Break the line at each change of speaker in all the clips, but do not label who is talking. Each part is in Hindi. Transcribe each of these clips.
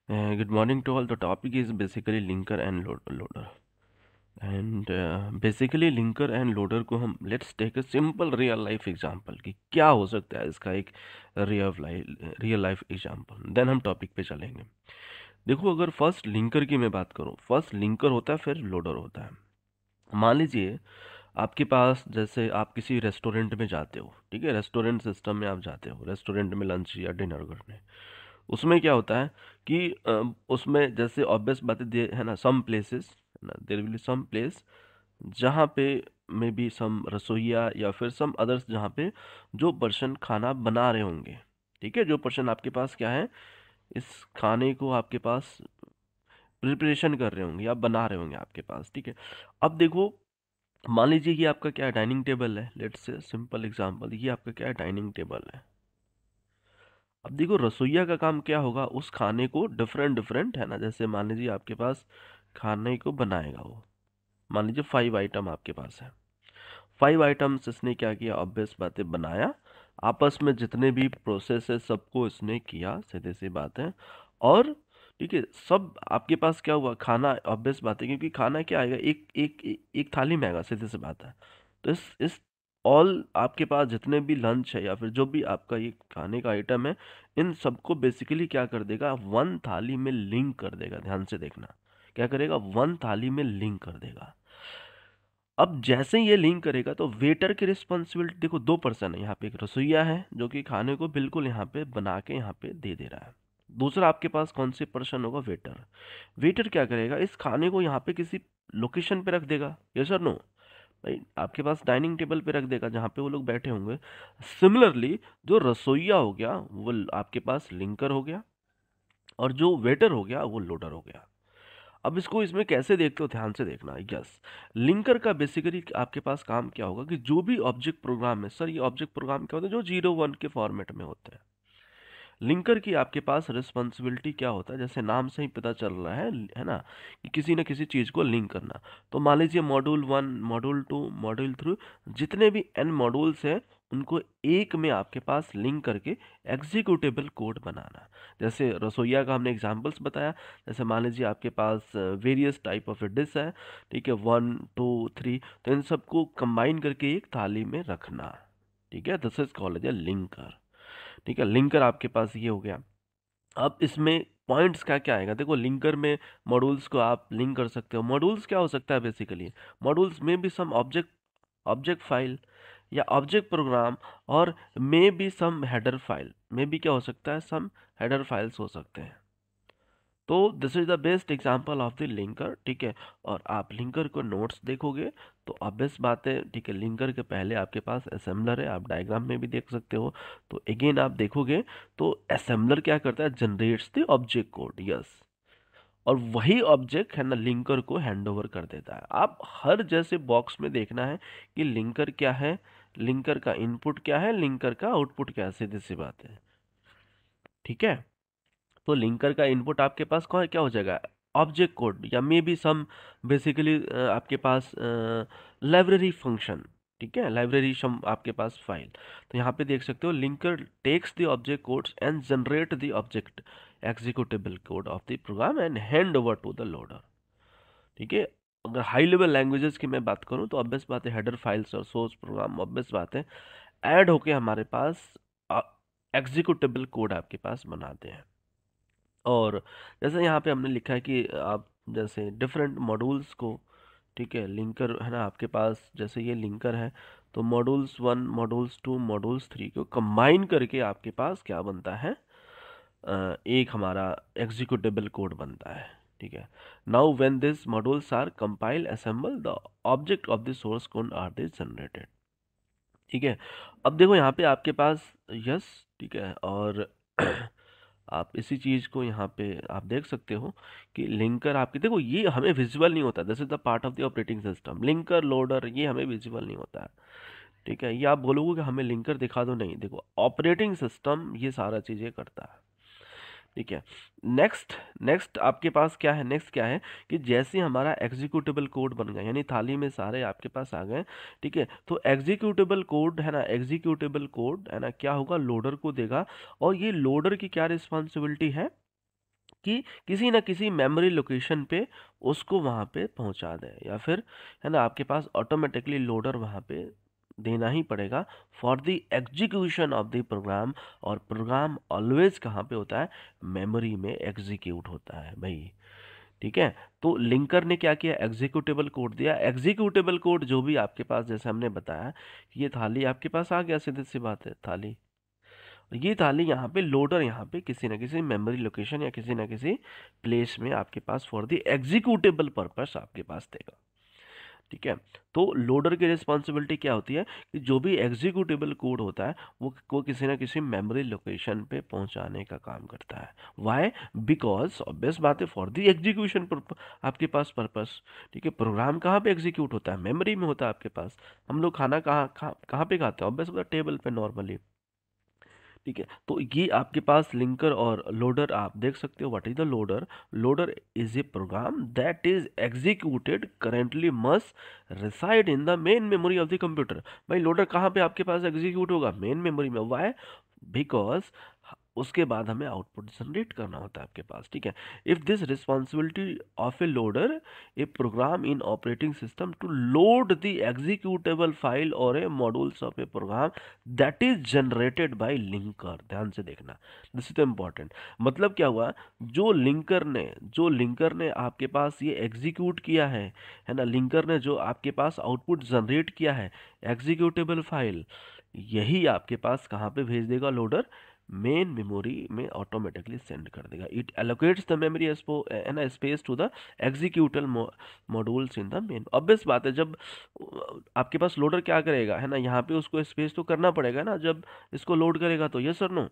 Good morning to all. The topic is basically linker and loader. And basically linker and loader को हम let's take a simple real life example कि क्या हो सकता है इसका एक रियल लाइफ एग्जांपल, देन हम टॉपिक पे चलेंगे। देखो, अगर फर्स्ट लिंकर की मैं बात करूँ, फर्स्ट लिंकर होता है फिर लोडर होता है। मान लीजिए आपके पास, जैसे आप किसी रेस्टोरेंट में जाते हो, ठीक है, रेस्टोरेंट सिस्टम में आप जाते हो रेस्टोरेंट में लंच या डिनर करने। उसमें क्या होता है कि उसमें जैसे ऑब्वियस बातें है ना, सम प्लेसेस है ना, there will be some place जहाँ पे मे बी सम रसोइया या फिर सम अदर्स, जहाँ पे जो पर्सन खाना बना रहे होंगे, ठीक है, जो पर्सन आपके पास क्या है, इस खाने को आपके पास प्रिपरेशन कर रहे होंगे या बना रहे होंगे आपके पास, ठीक है। अब देखो, मान लीजिए ये आपका क्या है, डाइनिंग टेबल है, लेट्स से सिंपल एग्जांपल, ये आपका क्या है, डाइनिंग टेबल है। अब देखो, रसोइया का काम क्या होगा, उस खाने को डिफरेंट डिफरेंट है ना, जैसे मान लीजिए आपके पास खाने को बनाएगा वो, मान लीजिए 5 आइटम आपके पास है। 5 आइटम्स इसने क्या किया, ऑब्वियस बातें बनाया, आपस में जितने भी प्रोसेस है सबको इसने किया, सीधे सी बात है। और ठीक है, सब आपके पास क्या हुआ, खाना, ऑब्वियस बात है, क्योंकि खाना क्या आएगा, एक थाली में आएगा, सीधे सी बात है। तो इस ऑल आपके पास जितने भी लंच है या फिर जो भी आपका ये खाने का आइटम है, इन सबको बेसिकली क्या कर देगा, वन थाली में लिंक कर देगा। ध्यान से देखना, क्या करेगा, वन थाली में लिंक कर देगा। अब जैसे ही ये लिंक करेगा तो वेटर की रिस्पॉन्सिबिलिटी, देखो, 2 पर्सन है यहाँ पे, एक रसोईया है जो कि खाने को बिल्कुल यहाँ पे बना के यहाँ पे दे दे रहा है। दूसरा आपके पास कौन से पर्सन होगा, वेटर। वेटर क्या करेगा, इस खाने को यहाँ पे किसी लोकेशन पे रख देगा, यस और नो भाई, आपके पास डाइनिंग टेबल पे रख देगा जहाँ पे वो लोग बैठे होंगे। सिमिलरली जो रसोईया हो गया वो आपके पास लिंकर हो गया, और जो वेटर हो गया वो लोडर हो गया। अब इसको इसमें कैसे देखते हो, ध्यान से देखना। यस, लिंकर का बेसिकली आपके पास काम क्या होगा कि जो भी ऑब्जेक्ट प्रोग्राम है, सर ये ऑब्जेक्ट प्रोग्राम क्या होता है, जो 0 1 के फॉर्मेट में होते हैं। लिंकर की आपके पास रिस्पॉन्सिबिलिटी क्या होता है, जैसे नाम से ही पता चल रहा है ना, कि किसी न किसी चीज़ को लिंक करना। तो मान लीजिए मॉड्यूल 1, मॉड्यूल 2, मॉड्यूल 3, जितने भी एन मॉड्यूल्स हैं उनको एक में आपके पास लिंक करके एग्जीक्यूटेबल कोड बनाना। जैसे रसोईया का हमने एग्जांपल्स बताया, जैसे मान लीजिए आपके पास वेरियस टाइप ऑफ डिश है, ठीक है, 1 2 3, तो इन सबको कंबाइन करके एक थाली में रखना, ठीक है, this is called as linker. ठीक है, लिंकर आपके पास ये हो गया। अब इसमें पॉइंट्स क्या क्या आएगा, देखो, लिंकर में मॉड्यूल्स को आप लिंक कर सकते हो। मॉड्यूल्स क्या हो सकता है, बेसिकली मॉड्यूल्स में भी सम ऑब्जेक्ट ऑब्जेक्ट फाइल या ऑब्जेक्ट प्रोग्राम, और may be some header file, may be क्या हो सकता है, सम हेडर फाइल्स हो सकते हैं। तो this is the best example of the linker, ठीक है। और आप लिंकर को नोट्स देखोगे तो ऑब्वियस बात है, ठीक है, लिंकर के पहले आपके पास असेंबलर है, आप डायग्राम में भी देख सकते हो। तो अगेन आप देखोगे तो असेंबलर क्या करता है, generates the object code, yes, और वही ऑब्जेक्ट है ना लिंकर को हैंड ओवर कर देता है। आप हर जैसे बॉक्स में देखना है कि लिंकर क्या है, लिंकर का इनपुट क्या है, लिंकर का आउटपुट क्या है, सीधी सी बात है, ठीक है। तो लिंकर का इनपुट आपके पास कौन क्या हो जाएगा, ऑब्जेक्ट कोड, या मे बी सम बेसिकली आपके पास लाइब्रेरी फंक्शन, ठीक है, लाइब्रेरी सम आपके पास फाइल। तो यहाँ पे देख सकते हो, linker takes the object codes and generate the object executable code of the program and hand over to the loader, ठीक है। अगर हाई लेवल लैंग्वेजेस की मैं बात करूँ तो ऑब्वियस बात है, हेडर फाइल्स और सोर्स प्रोग्राम ऑब्वियस बात है ऐड होके हमारे पास एग्जीक्यूटेबल कोड आपके पास बनाते हैं। और जैसे यहाँ पे हमने लिखा है कि आप जैसे डिफरेंट मॉड्यूल्स को, ठीक है, लिंकर है ना आपके पास, जैसे ये लिंकर है, तो मॉड्यूल्स 1, मॉड्यूल्स 2, मॉड्यूल्स 3 को कंबाइन करके आपके पास क्या बनता है, एक हमारा एग्जीक्यूटेबल कोड बनता है, ठीक है। Now when this modules are compile assemble the object of the source code are this generated, ठीक है। अब देखो यहाँ पे आपके पास, यस, ठीक है, और आप इसी चीज़ को यहाँ पे आप देख सकते हो कि लिंकर आपके, देखो ये हमें विजुअल नहीं होता, this is the part of the operating system, linker loader ये हमें विजुअल नहीं होता है, ठीक है। ये आप बोलोगे कि हमें लिंकर दिखा दो, नहीं, देखो ऑपरेटिंग सिस्टम ये सारा चीज़ें करता है, ठीक है। नेक्स्ट नेक्स्ट आपके पास क्या है, नेक्स्ट क्या है कि जैसे हमारा एग्जीक्यूटेबल कोड बन गया, यानी थाली में सारे आपके पास आ गए, ठीक है, तो एग्जीक्यूटेबल कोड है ना, एग्जीक्यूटेबल कोड है ना क्या होगा, लोडर को देगा। और ये लोडर की क्या रिस्पॉन्सिबिलिटी है, कि किसी ना किसी मेमोरी लोकेशन पे उसको वहाँ पे पहुँचा दें, या फिर है ना आपके पास ऑटोमेटिकली लोडर वहाँ पे देना ही पड़ेगा for the execution of the program. और प्रोग्राम ऑलवेज कहाँ पे होता है, मेमोरी में एग्जीक्यूट होता है भाई। ठीक है, तो लिंकर ने क्या किया, एग्जीक्यूटेबल कोड दिया। एग्जीक्यूटेबल कोड जो भी आपके पास, जैसे हमने बताया, ये थाली आपके पास आ गया, सीधी सी बात है थाली। ये थाली यहाँ पे लोडर यहाँ पे किसी ना किसी मेमोरी लोकेशन या किसी ना किसी प्लेस में आपके पास फॉर द एग्जीक्यूटेबल पर्पस आपके पास देगा। ठीक है, तो लोडर की रिस्पॉन्सिबिलिटी क्या होती है कि जो भी एग्जीक्यूटेबल कोड होता है वो किसी ना किसी मेमोरी लोकेशन पे पहुंचाने का काम करता है। वाई, बिकॉज ऑब्वियस बात है, फॉर द एग्जीक्यूशन आपके पास पर्पस। ठीक है, प्रोग्राम कहाँ पे एग्जीक्यूट होता है, मेमोरी में होता है आपके पास। हम लोग खाना कहाँ पे खाते हैं, ऑब्वियस बात, टेबल पे नॉर्मली। ठीक है, तो ये आपके पास लिंकर और लोडर आप देख सकते हो। What is the loader, loader is a program that is executed currently must reside in the main memory of the computer. भाई लोडर कहाँ पे आपके पास एग्जीक्यूट होगा, मेन मेमोरी में। वाई, बिकॉज उसके बाद हमें आउटपुट जनरेट करना होता है आपके पास। ठीक है, if this responsibility of a loader a program in operating system to load the executable file और a modules of a program that is generated by linker. ध्यान से देखना, दिस इज इम्पॉर्टेंट। मतलब क्या हुआ, जो लिंकर ने आपके पास ये एग्जीक्यूट किया है ना, लिंकर ने जो आपके पास आउटपुट जनरेट किया है एग्जीक्यूटेबल फाइल, यही आपके पास कहाँ पे भेज देगा लोडर, मेन मेमोरी में ऑटोमेटिकली सेंड कर देगा। It allocates the memory and space to the executable modules in the main. Obvious बात है, जब आपके पास लोडर क्या करेगा, है ना, यहाँ पे उसको स्पेस तो करना पड़ेगा ना जब इसको लोड करेगा, तो यस और नो।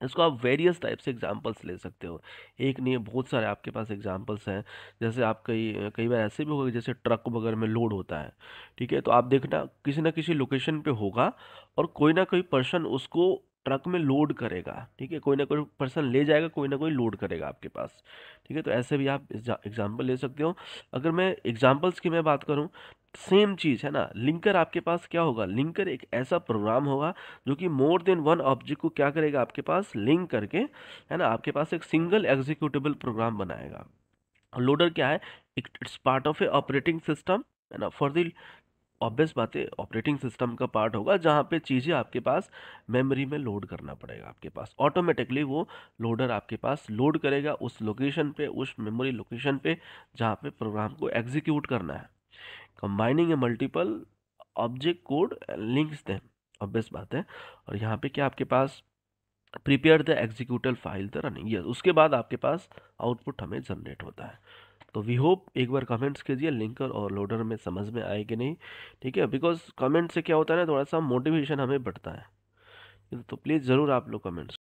इसको आप वेरियस टाइप से एग्जांपल्स ले सकते हो, एक नहीं है, बहुत सारे आपके पास एग्जांपल्स हैं। जैसे आप कई कई बार ऐसे भी होगा, जैसे ट्रक वगैरह में लोड होता है। ठीक है, तो आप देखना किसी ना किसी लोकेशन पे होगा और कोई ना कोई पर्सन उसको ट्रक में लोड करेगा। ठीक है, कोई ना कोई पर्सन ले जाएगा, कोई ना कोई लोड करेगा आपके पास। ठीक है, तो ऐसे भी आप एग्जाम्पल ले सकते हो। अगर मैं एग्जाम्पल्स की मैं बात करूँ, सेम चीज़ है ना, लिंकर आपके पास क्या होगा, लिंकर एक ऐसा प्रोग्राम होगा जो कि मोर देन वन ऑब्जेक्ट को क्या करेगा, आपके पास लिंक करके, है ना, आपके पास एक सिंगल एग्जीक्यूटेबल प्रोग्राम बनाएगा। लोडर क्या है, it's part of A operating system, है ना, फॉर द, ऑब्वियस बात है, ऑपरेटिंग सिस्टम का पार्ट होगा जहाँ पे चीज़ें आपके पास मेमोरी में लोड करना पड़ेगा आपके पास। ऑटोमेटिकली वो लोडर आपके पास लोड करेगा उस लोकेशन पे, उस मेमोरी लोकेशन पे जहाँ पे प्रोग्राम को एग्जीक्यूट करना है। Combining a multiple object code links them, obvious बात है। और यहाँ पे क्या आपके पास, prepare the executable file the running, yes, उसके बाद आपके पास आउटपुट हमें जनरेट होता है। तो वी होप, एक बार कमेंट्स कीजिए लिंकर और लोडर में समझ में आए कि नहीं। ठीक है, बिकॉज कमेंट से क्या होता है ना, थोड़ा सा मोटिवेशन हमें बढ़ता है। तो प्लीज़ ज़रूर आप लोग कमेंट्स